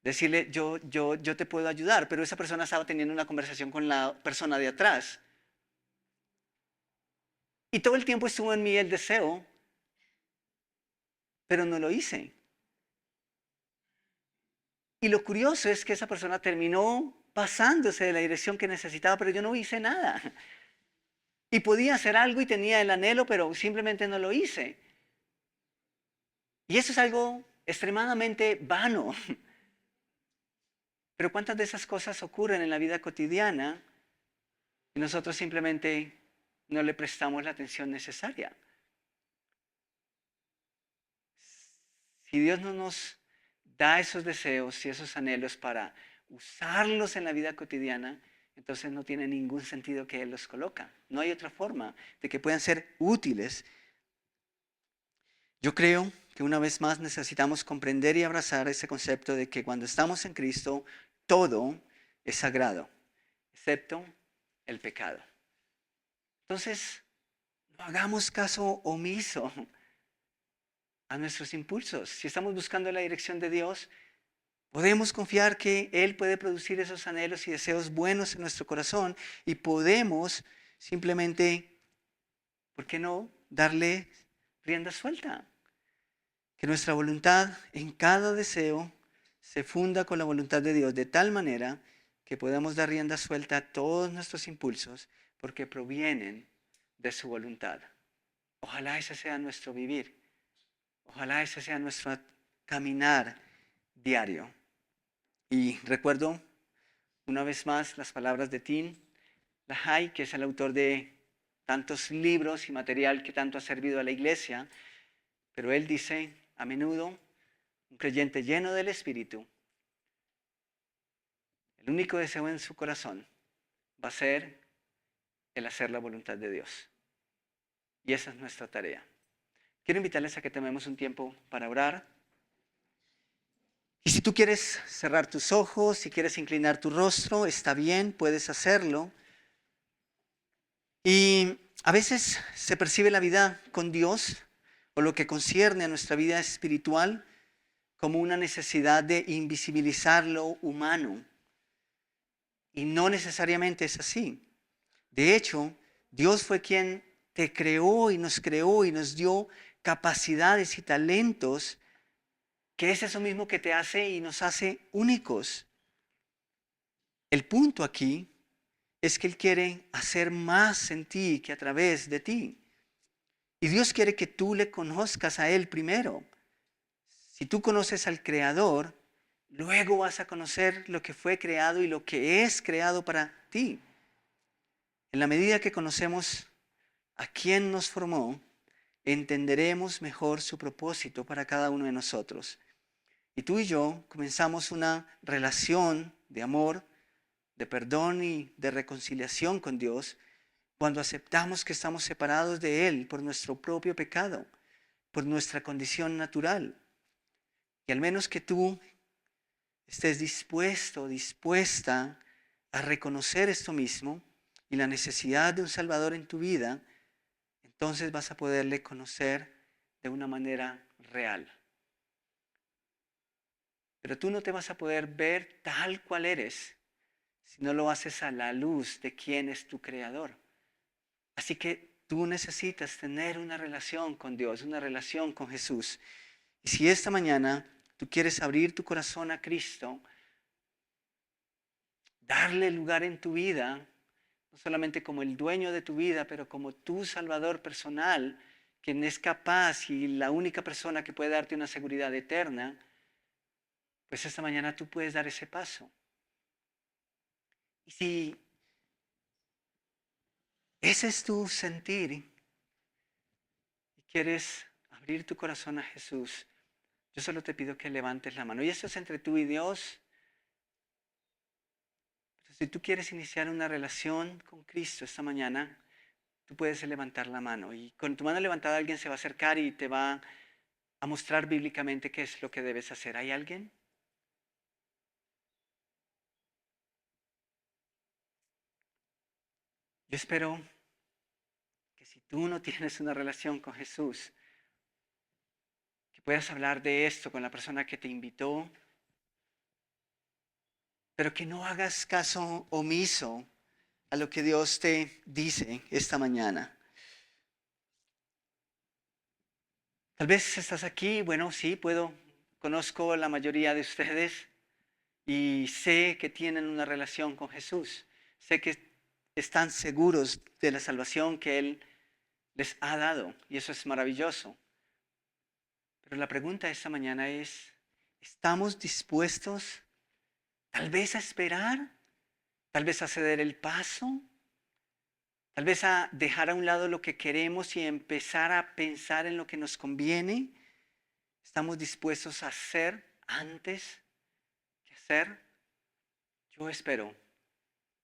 Decirle, yo te puedo ayudar, pero esa persona estaba teniendo una conversación con la persona de atrás. Y todo el tiempo estuvo en mí el deseo, pero no lo hice. Y lo curioso es que esa persona terminó pasándose de la dirección que necesitaba, pero yo no hice nada. Y podía hacer algo y tenía el anhelo, pero simplemente no lo hice. Y eso es algo extremadamente vano. Pero ¿cuántas de esas cosas ocurren en la vida cotidiana y nosotros simplemente no le prestamos la atención necesaria? Si Dios no nos da esos deseos y esos anhelos para usarlos en la vida cotidiana, entonces no tiene ningún sentido que Él los coloca. No hay otra forma de que puedan ser útiles. Yo creo que una vez más necesitamos comprender y abrazar ese concepto de que cuando estamos en Cristo, todo es sagrado, excepto el pecado. Entonces, no hagamos caso omiso a nuestros impulsos. Si estamos buscando la dirección de Dios, podemos confiar que Él puede producir esos anhelos y deseos buenos en nuestro corazón y podemos simplemente, ¿por qué no?, darle rienda suelta. Que nuestra voluntad en cada deseo se funda con la voluntad de Dios de tal manera que podamos dar rienda suelta a todos nuestros impulsos porque provienen de su voluntad. Ojalá ese sea nuestro vivir. Ojalá ese sea nuestro caminar diario. Y recuerdo una vez más las palabras de Tim LaHaye, que es el autor de tantos libros y material que tanto ha servido a la iglesia, pero él dice, a menudo, un creyente lleno del Espíritu, el único deseo en su corazón va a ser el hacer la voluntad de Dios. Y esa es nuestra tarea. Quiero invitarles a que tomemos un tiempo para orar. Y si tú quieres cerrar tus ojos, si quieres inclinar tu rostro, está bien, puedes hacerlo. Y a veces se percibe la vida con Dios o lo que concierne a nuestra vida espiritual como una necesidad de invisibilizar lo humano. Y no necesariamente es así. De hecho, Dios fue quien te creó y nos dio capacidades y talentos, que es eso mismo que te hace y nos hace únicos. El punto aquí es que Él quiere hacer más en ti que a través de ti. Y Dios quiere que tú le conozcas a Él primero. Si tú conoces al Creador, luego vas a conocer lo que fue creado y lo que es creado para ti. En la medida que conocemos a quien nos formó, entenderemos mejor su propósito para cada uno de nosotros. Y tú y yo comenzamos una relación de amor, de perdón y de reconciliación con Dios cuando aceptamos que estamos separados de Él por nuestro propio pecado, por nuestra condición natural. Y al menos que tú estés dispuesto, dispuesta a reconocer esto mismo y la necesidad de un Salvador en tu vida, entonces vas a poderle conocer de una manera real. Pero tú no te vas a poder ver tal cual eres si no lo haces a la luz de quién es tu Creador. Así que tú necesitas tener una relación con Dios, una relación con Jesús. Y si esta mañana tú quieres abrir tu corazón a Cristo, darle lugar en tu vida, no solamente como el dueño de tu vida, pero como tu Salvador personal, quien es capaz y la única persona que puede darte una seguridad eterna, pues esta mañana tú puedes dar ese paso. Y si ese es tu sentir y quieres abrir tu corazón a Jesús, yo solo te pido que levantes la mano. Y esto es entre tú y Dios. Pero si tú quieres iniciar una relación con Cristo esta mañana, tú puedes levantar la mano. Y con tu mano levantada alguien se va a acercar y te va a mostrar bíblicamente qué es lo que debes hacer. ¿Hay alguien? Yo espero que si tú no tienes una relación con Jesús, que puedas hablar de esto con la persona que te invitó, pero que no hagas caso omiso a lo que Dios te dice esta mañana. Tal vez estás aquí, bueno, sí, conozco la mayoría de ustedes y sé que tienen una relación con Jesús. Sé que están seguros de la salvación que Él les ha dado y eso es maravilloso. Pero la pregunta esta mañana es, ¿estamos dispuestos tal vez a esperar? ¿Tal vez a ceder el paso? ¿Tal vez a dejar a un lado lo que queremos y empezar a pensar en lo que nos conviene? ¿Estamos dispuestos a hacer antes que hacer? Yo espero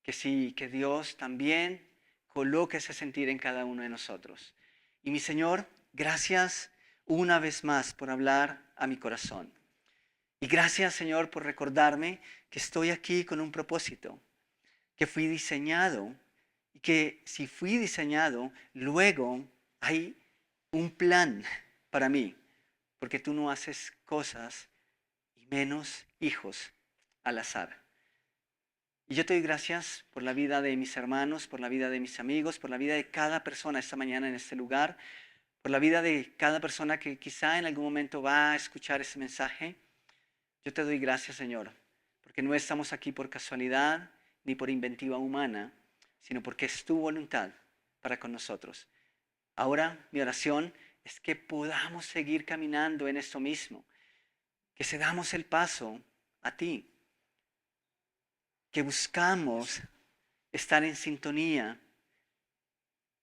que sí, que Dios también coloque ese sentir en cada uno de nosotros. Y mi Señor, gracias una vez más por hablar a mi corazón. Y gracias, Señor, por recordarme que estoy aquí con un propósito, que fui diseñado y que si fui diseñado, luego hay un plan para mí, porque tú no haces cosas y menos hijos al azar. Y yo te doy gracias por la vida de mis hermanos, por la vida de mis amigos, por la vida de cada persona esta mañana en este lugar, por la vida de cada persona que quizá en algún momento va a escuchar ese mensaje. Yo te doy gracias, Señor, porque no estamos aquí por casualidad ni por inventiva humana, sino porque es tu voluntad para con nosotros. Ahora mi oración es que podamos seguir caminando en esto mismo, que cedamos el paso a ti, que buscamos estar en sintonía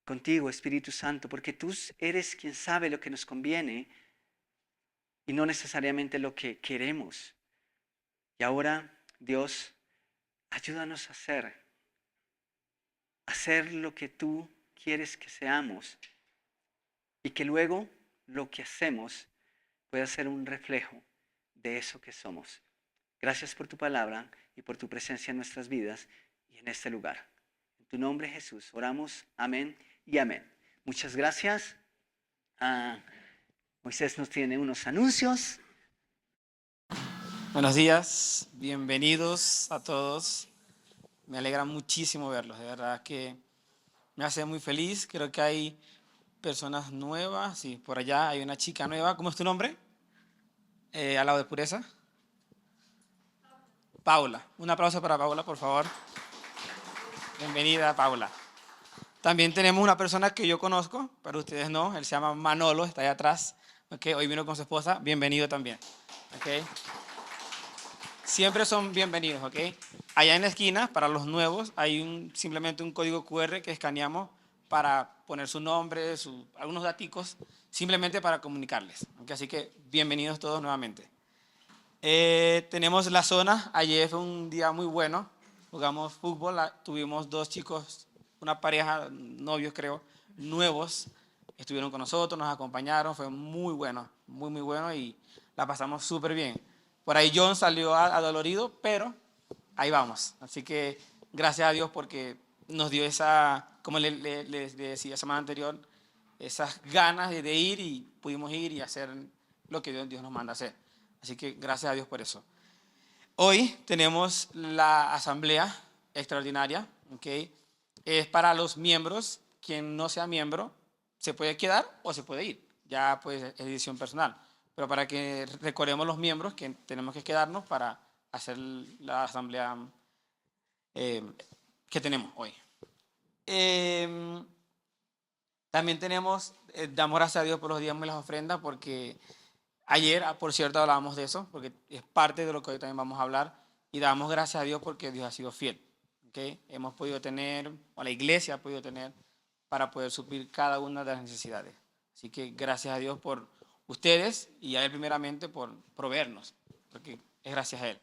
contigo, Espíritu Santo, porque tú eres quien sabe lo que nos conviene y no necesariamente lo que queremos. Y ahora, Dios, ayúdanos a hacer lo que tú quieres que seamos y que luego lo que hacemos pueda ser un reflejo de eso que somos. Gracias por tu palabra y por tu presencia en nuestras vidas y en este lugar. En tu nombre, Jesús, oramos. Amén y amén. Muchas gracias. Moisés nos tiene unos anuncios. Buenos días, bienvenidos a todos. Me alegra muchísimo verlos, de verdad que me hace muy feliz. Creo que hay personas nuevas, y por allá hay una chica nueva. ¿Cómo es tu nombre? Al lado de Pureza. Paula. Un aplauso para Paula, por favor. Bienvenida, Paula. También tenemos una persona que yo conozco, pero ustedes no. Él se llama Manolo, está ahí atrás. Okay, hoy vino con su esposa. Bienvenido también. Okay. Siempre son bienvenidos, ¿ok? Allá en la esquina, para los nuevos, hay simplemente un código QR que escaneamos para poner su nombre, algunos daticos, simplemente para comunicarles. ¿Ok? Así que bienvenidos todos nuevamente. Tenemos la zona. Ayer fue un día muy bueno. Jugamos fútbol. Tuvimos dos chicos, una pareja, novios creo, nuevos. Estuvieron con nosotros, nos acompañaron. Fue muy bueno, muy, muy bueno y la pasamos súper bien. Por ahí John salió adolorido, pero ahí vamos. Así que gracias a Dios porque nos dio esa, como les decía semana anterior, esas ganas de ir y pudimos ir y hacer lo que Dios nos manda a hacer. Así que gracias a Dios por eso. Hoy tenemos la asamblea extraordinaria, ¿ok? Es para los miembros. Quien no sea miembro se puede quedar o se puede ir. Ya pues es decisión personal. Pero para que recordemos los miembros que tenemos que quedarnos para hacer la asamblea que tenemos hoy. También damos gracias a Dios por los diezmos y las ofrendas porque ayer, por cierto, hablábamos de eso, porque es parte de lo que hoy también vamos a hablar, y damos gracias a Dios porque Dios ha sido fiel. ¿Okay? Hemos podido tener, o la iglesia ha podido tener, para poder suplir cada una de las necesidades. Así que gracias a Dios por ustedes y a Él primeramente por proveernos, porque es gracias a Él.